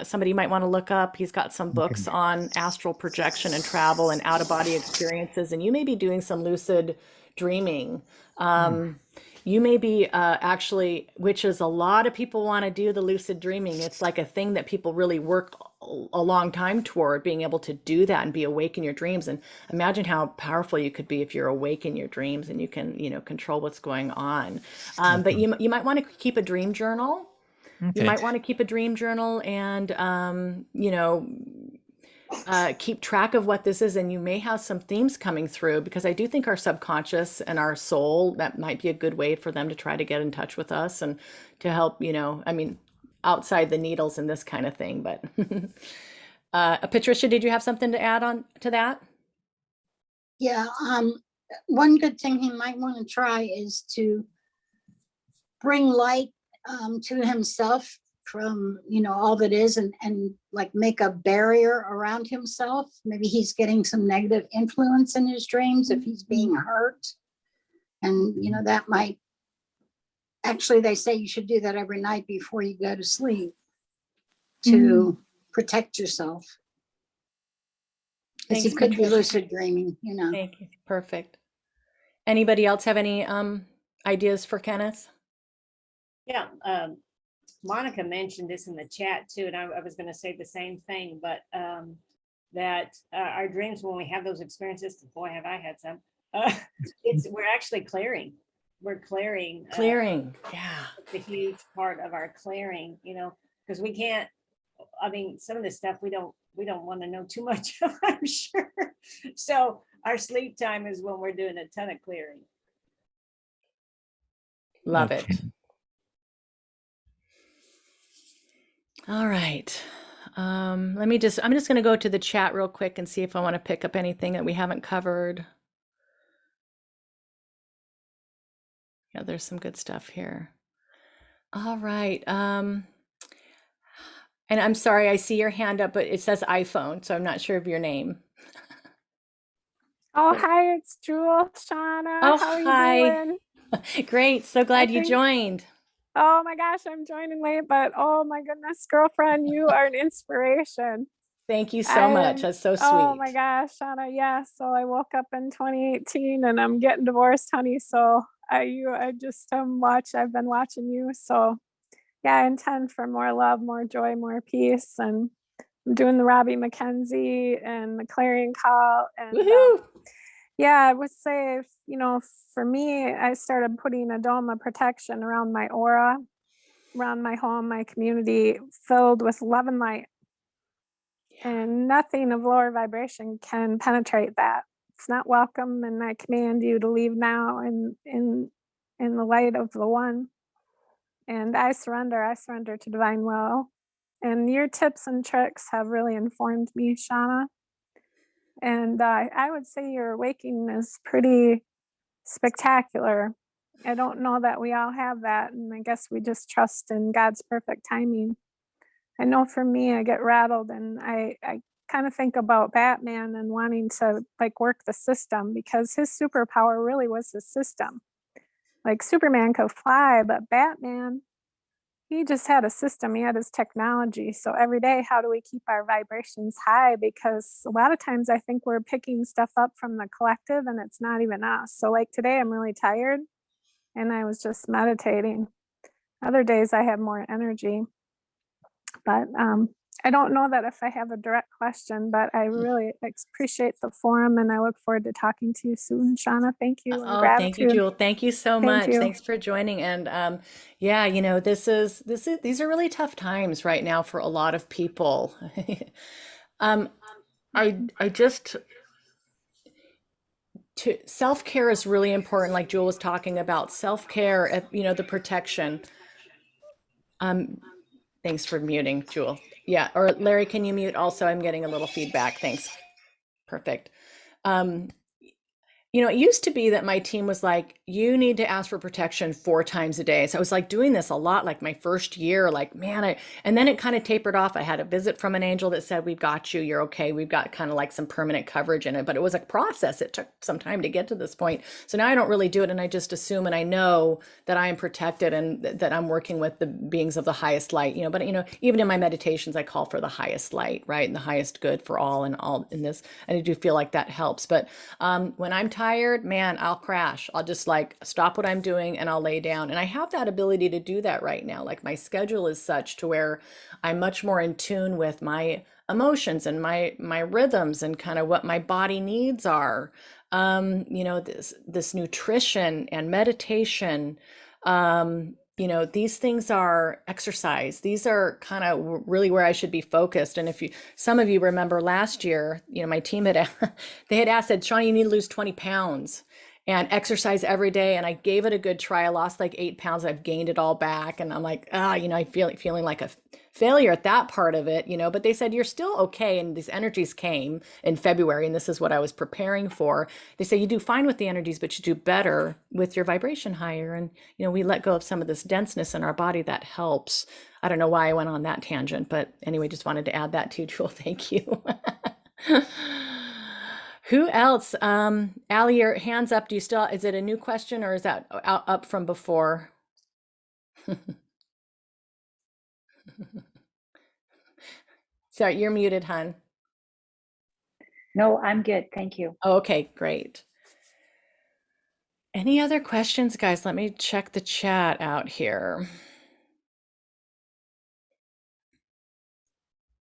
somebody you might want to look up. He's got some books on astral projection and travel and out of body experiences, and you may be doing some lucid dreaming. You may be actually, which is a lot of people want to do the lucid dreaming. It's like a thing that people really work a long time toward, being able to do that and be awake in your dreams. And imagine how powerful you could be if you're awake in your dreams and you can, control what's going on. But you might want to keep a dream journal. Okay. You might want to keep a dream journal and, keep track of what this is. And you may have some themes coming through, because I do think our subconscious and our soul, that might be a good way for them to try to get in touch with us and to help, I mean, outside the needles and this kind of thing. But Patricia, did you have something to add on to that? Yeah, one good thing he might want to try is to bring light to himself from all that is, and like make a barrier around himself. Maybe he's getting some negative influence in his dreams if he's being hurt, and that might actually, they say you should do that every night before you go to sleep to protect yourself, because he could be lucid dreaming. Thank you. Perfect. Anybody else have any ideas for Kenneth? Yeah, Monica mentioned this in the chat too, and I was going to say the same thing, but that our dreams, when we have those experiences, boy, have I had some, we're actually clearing. We're clearing. Yeah. It's a huge part of our clearing, because we can't, I mean, some of this stuff we don't want to know too much of, I'm sure. So our sleep time is when we're doing a ton of clearing. Love it. All right. I'm just going to go to the chat real quick and see if I want to pick up anything that we haven't covered. Yeah, there's some good stuff here. All right. And I'm sorry, I see your hand up, but it says iPhone, so I'm not sure of your name. Oh, hi, it's Jewel, Shawna. Oh, How are you hi. doing? Great. So glad you joined. Oh my gosh, I'm joining late, but oh my goodness, girlfriend, you are an inspiration. Thank you so much. That's so sweet. Oh my gosh, Shawna, yeah. So I woke up in 2018 and I'm getting divorced, honey. So I just I've been watching you. So yeah, I intend for more love, more joy, more peace. And I'm doing the Robbie McKenzie and the clarion call. And yeah, I would say, for me, I started putting a dome of protection around my aura, around my home, my community, filled with love and light. And nothing of lower vibration can penetrate that. It's not welcome, and I command you to leave now in the light of the one. And I surrender to divine will. And your tips and tricks have really informed me, Shawna. And I would say your awakening is pretty spectacular. I don't know that we all have that, and I guess we just trust in God's perfect timing. I know for me, I get rattled, and I kind of think about Batman and wanting to like work the system, because his superpower really was his system. Like Superman could fly, but Batman, he just had a system. He had his technology. So every day, how do we keep our vibrations high? Because a lot of times I think we're picking stuff up from the collective and it's not even us. So like today, I'm really tired and I was just meditating. Other days I have more energy. But I don't know that if I have a direct question, but I really appreciate the forum and I look forward to talking to you soon, Shawna. Thank you. And Oh, thank you, gratitude. Jewel. Thank you so Thank much. you. Thanks for joining. And yeah, these are really tough times right now for a lot of people. I just self-care is really important, like Jewel was talking about. Self-care, the protection. Thanks for muting, Jewel. Yeah, or Larry, can you mute also? I'm getting a little feedback. Thanks. Perfect. It used to be that my team was like, you need to ask for protection 4 times a day. So I was like doing this a lot, like my first year, like, man, and then it kind of tapered off. I had a visit from an angel that said, we've got you, you're okay. We've got kind of like some permanent coverage in it, but it was a process. It took some time to get to this point. So now I don't really do it. And I just assume, and I know that I am protected and that I'm working with the beings of the highest light, but even in my meditations, I call for the highest light, right? And the highest good for all and all in this. And I do feel like that helps. But when I'm tired, man, I'll crash. I'll just like stop what I'm doing and I'll lay down. And I have that ability to do that right now. Like my schedule is such to where I'm much more in tune with my emotions and my rhythms and kind of what my body needs are. This nutrition and meditation, these things are exercise. These are kind of really where I should be focused. And some of you remember last year, my team they had asked, said, Shawna, you need to lose 20 pounds and exercise every day. And I gave it a good try. I lost like 8 pounds. I've gained it all back. And I'm like, I feeling like a failure at that part of it, but they said, you're still okay. And these energies came in February. And this is what I was preparing for. They say you do fine with the energies, but you do better with your vibration higher. And, we let go of some of this denseness in our body that helps. I don't know why I went on that tangent, but anyway, just wanted to add that to you, Jewel. Thank you. Who else? Allie, your hand's up. Is it a new question or is that up from before? Sorry, you're muted, hon. No, I'm good. Thank you. Oh, okay, great. Any other questions, guys? Let me check the chat out here.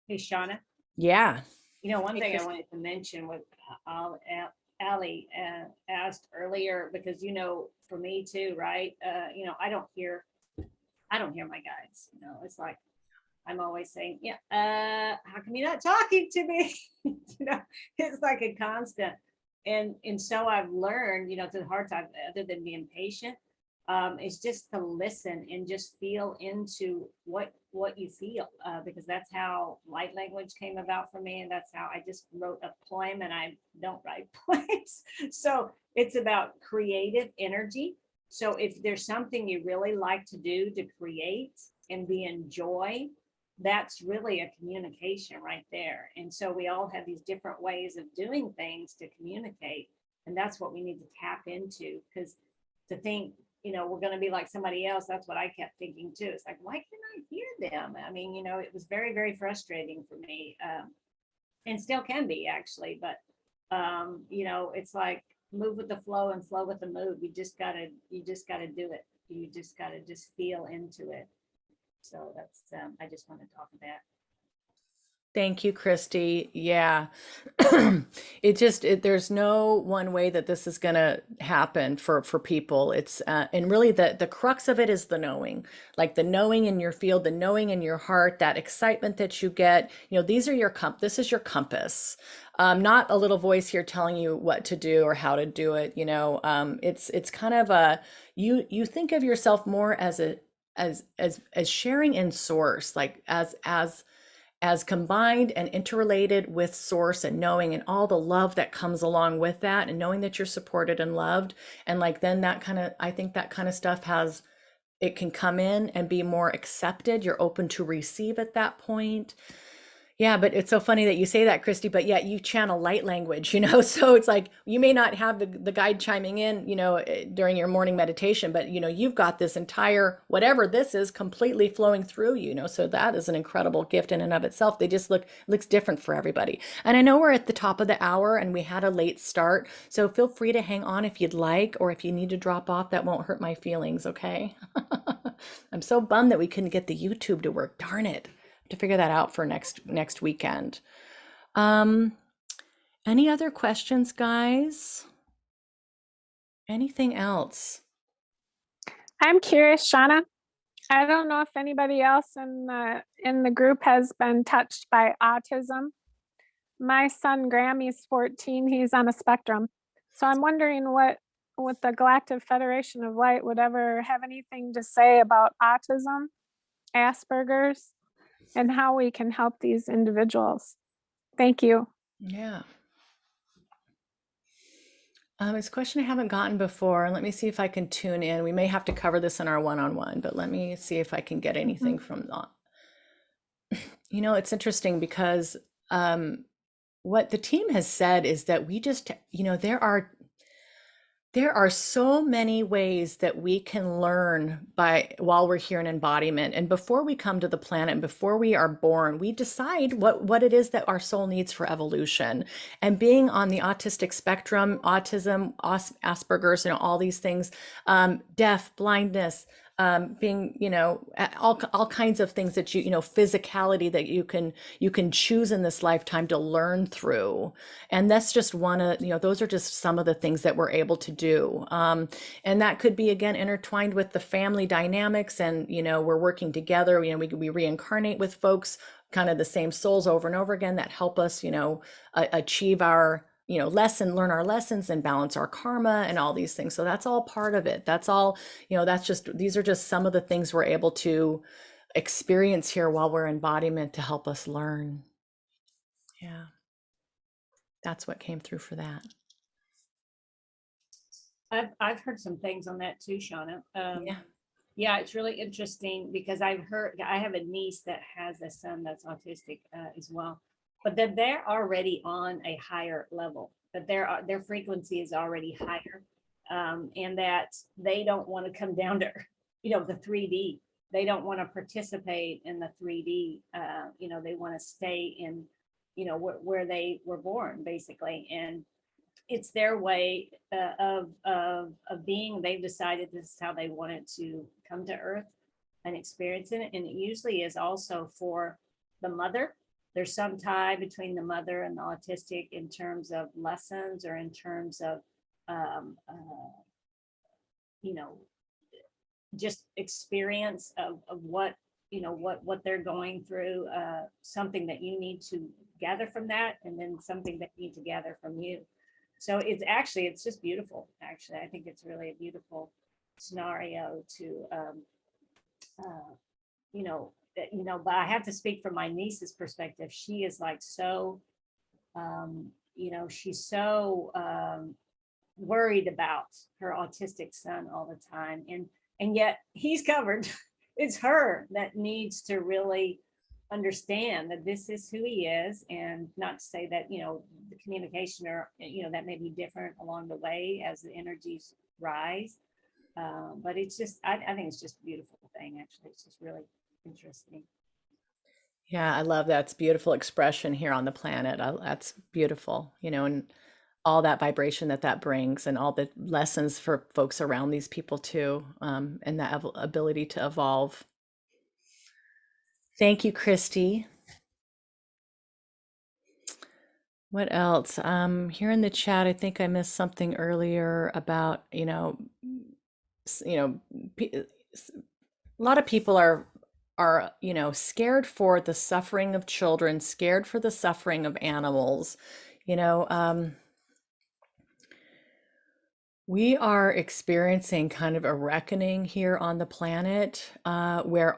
Hey, Shawna. Yeah. One thing I wanted to mention with Allie asked earlier, because for me too, right? I don't hear my guides. It's like I'm always saying, how come you're not talking to me? It's like a constant. And so I've learned, through the hard time, other than being patient, is just to listen and just feel into what what you feel, because that's how light language came about for me. And that's how I just wrote a poem, and I don't write poems. So it's about creative energy. So if there's something you really like to do to create and be in joy, that's really a communication right there. And so we all have these different ways of doing things to communicate. And that's what we need to tap into, because to think, we're going to be like somebody else, that's what I kept thinking too. It's like, why can't I hear them? I mean, it was very, very frustrating for me, and still can be actually. But, it's like move with the flow and flow with the move. You just got to do it. You just got to just feel into it. So that's, I just want to talk about that. Thank you, Christy. Yeah. There's no one way that this is going to happen for people. It's, and really the crux of it is the knowing, like the knowing in your field, the knowing in your heart, that excitement that you get, these are this is your compass. Not a little voice here telling you what to do or how to do it. It's kind of you think of yourself more as sharing in source, like as combined and interrelated with source, and knowing and all the love that comes along with that, and knowing that you're supported and loved. And like, then I think that kind of stuff it can come in and be more accepted. You're open to receive at that point. Yeah, but it's so funny that you say that, Christy, but yet you channel light language, so it's like, you may not have the guide chiming in, during your morning meditation, but, you've got this entire, whatever this is, completely flowing through you, so that is an incredible gift in and of itself. They just looks different for everybody. And I know we're at the top of the hour and we had a late start, so feel free to hang on if you'd like, or if you need to drop off, that won't hurt my feelings, okay? I'm so bummed that we couldn't get the YouTube to work, darn it. To figure that out for next weekend. Any other questions, guys? Anything else? I'm curious, Shawna. I don't know if anybody else in the group has been touched by autism. My son Grammy's 14. He's on a spectrum. So I'm wondering what the Galactic Federation of Light would ever have anything to say about autism, Asperger's, and how we can help these individuals. Thank you. Yeah. It's a question I haven't gotten before. Let me see if I can tune in. We may have to cover this in our one-on-one, but let me see if I can get anything from that. It's interesting because what the team has said is that we just, there are so many ways that we can learn while we're here in embodiment. And before we come to the planet and before we are born, we decide what it is that our soul needs for evolution. And being on the autistic spectrum, autism, Asperger's, all these things, deaf, blindness, being, all kinds of things that physicality that you can choose in this lifetime to learn through. And that's just one of, those are just some of the things that we're able to do. And that could be, again, intertwined with the family dynamics, and, we're working together, we reincarnate with folks, kind of the same souls over and over again, that help us, achieve our, learn our lessons and balance our karma and all these things. So that's all part of it. That's all, these are just some of the things we're able to experience here while we're in embodiment to help us learn. Yeah. That's what came through for that. I've heard some things on that too, Shawna. Yeah, it's really interesting because I have a niece that has a son that's autistic as well, but that they're already on a higher level, that their frequency is already higher, and that they don't want to come down to, the 3D. They don't want to participate in the 3D. They want to stay in, where they were born, basically. And it's their way of being. They've decided this is how they wanted to come to Earth and experience it. And it usually is also for the mother. There's some tie between the mother and the autistic in terms of lessons, or in terms of, just experience of what, what they're going through, something that you need to gather from that, and then something that you need to gather from you. So it's just beautiful. Actually, I think it's really a beautiful scenario to, you know, but I have to speak from my niece's perspective. She is like so, you know, she's so worried about her autistic son all the time, and yet he's covered. It's her that needs to really understand that this is who he is, and not to say that, you know, the communication or, you know, that may be different along the way as the energies rise. But it's just, I think it's just a beautiful thing. Actually, it's just really interesting. Yeah, I love that. It's beautiful expression here on the planet. That's beautiful, you know, and all that vibration that brings, and all the lessons for folks around these people too, and that ability to evolve. Thank you, Christy. What else? Here in the chat, I think I missed something earlier about, you know, a lot of people are, you know, scared for the suffering of children, scared for the suffering of animals, you know. We are experiencing kind of a reckoning here on the planet, where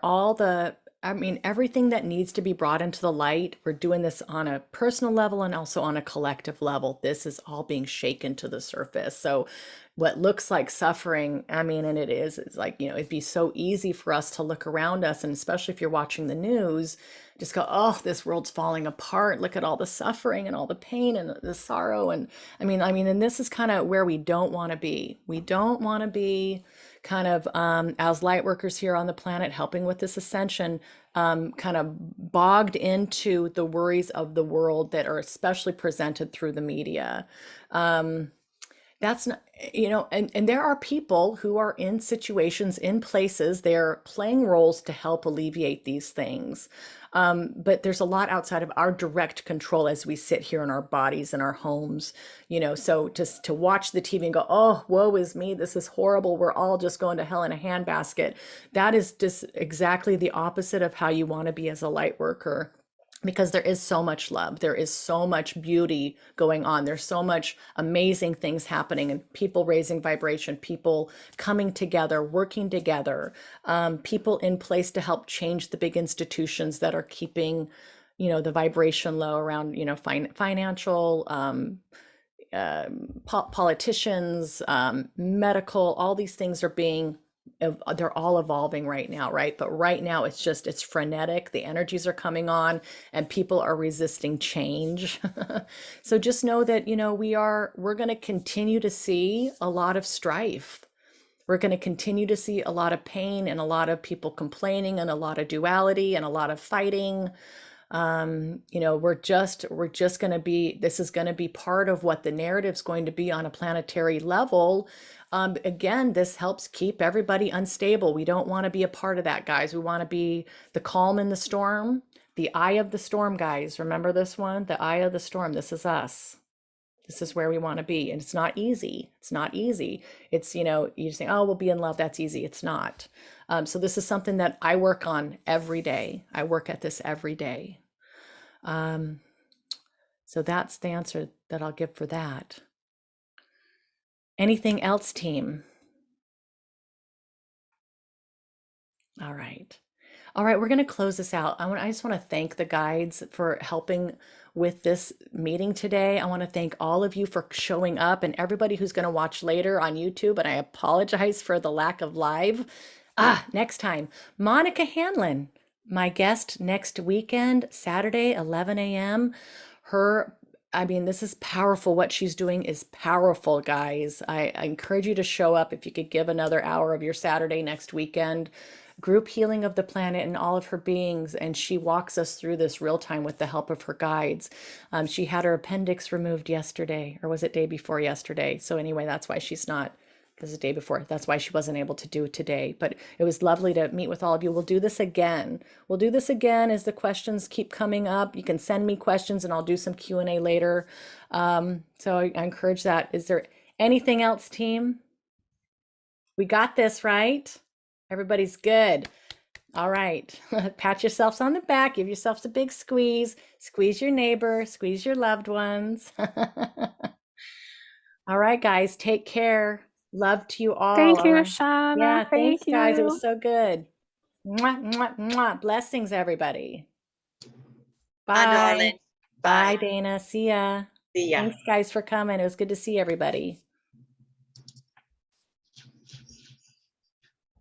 everything that needs to be brought into the light, we're doing this on a personal level and also on a collective level. This is all being shaken to the surface. So what looks like suffering, I mean, and it's like, you know, it'd be so easy for us to look around us, and especially if you're watching the news, just go, oh, this world's falling apart. Look at all the suffering and all the pain and the sorrow. And I mean, and this is kind of where we don't want to be. We don't want to be kind of, as light workers here on the planet, helping with this ascension, kind of bogged into the worries of the world that are especially presented through the media. That's not, you know, and there are people who are in situations, in places, they're playing roles to help alleviate these things. But there's a lot outside of our direct control as we sit here in our bodies and our homes, you know. So just to watch the TV and go, oh, woe is me, this is horrible, we're all just going to hell in a handbasket. That is just exactly the opposite of how you want to be as a light worker. Because there is so much love, there is so much beauty going on, there's so much amazing things happening, and people raising vibration, people coming together, working together, people in place to help change the big institutions that are keeping, you know, the vibration low around, you know, financial, politicians, medical, all these things are being, they're all evolving right now, right? But right now it's frenetic. The energies are coming on and people are resisting change. So just know that, you know, we're going to continue to see a lot of strife. We're going to continue to see a lot of pain and a lot of people complaining and a lot of duality and a lot of fighting. You know, we're just going to be, this is going to be part of what the narrative's going to be on a planetary level. Again, this helps keep everybody unstable. We don't want to be a part of that, guys. We want to be the calm in the storm, the eye of the storm, guys. Remember this one, the eye of the storm. This is us. This is where we want to be. And it's not easy. It's not easy. It's, you know, you just think, oh, we'll be in love. That's easy. It's not. So this is something that I work on every day. I work at this every day. So that's the answer that I'll give for that. Anything else, team? All right. All right, we're going to close this out. I just want to thank the guides for helping with this meeting today. I want to thank all of you for showing up, and everybody who's going to watch later on YouTube. And I apologize for the lack of live. Next time, Monica Hanlon, my guest next weekend, Saturday, 11 a.m. This is powerful. What she's doing is powerful, guys. I encourage you to show up if you could give another hour of your Saturday next weekend. Group healing of the planet and all of her beings. And she walks us through this real time with the help of her guides. She had her appendix removed yesterday, or was it day before yesterday? So anyway, that's why she's not, because the day before, that's why she wasn't able to do it today. But it was lovely to meet with all of you. We'll do this again. We'll do this again as the questions keep coming up. You can send me questions and I'll do some Q&A later. So I encourage that. Is there anything else, team? We got this, right? Everybody's good. All right. Pat yourselves on the back. Give yourselves a big squeeze. Squeeze your neighbor. Squeeze your loved ones. All right, guys. Take care. Love to you all. Thank All you, right. Shawna. Yeah, thanks, Thank guys. It was you. so good. Mwah, mwah, mwah. Blessings, everybody. Bye, Bye. darling. Bye, Bye. Dana. See ya. See ya. Thanks, guys, for coming. It was good to see everybody.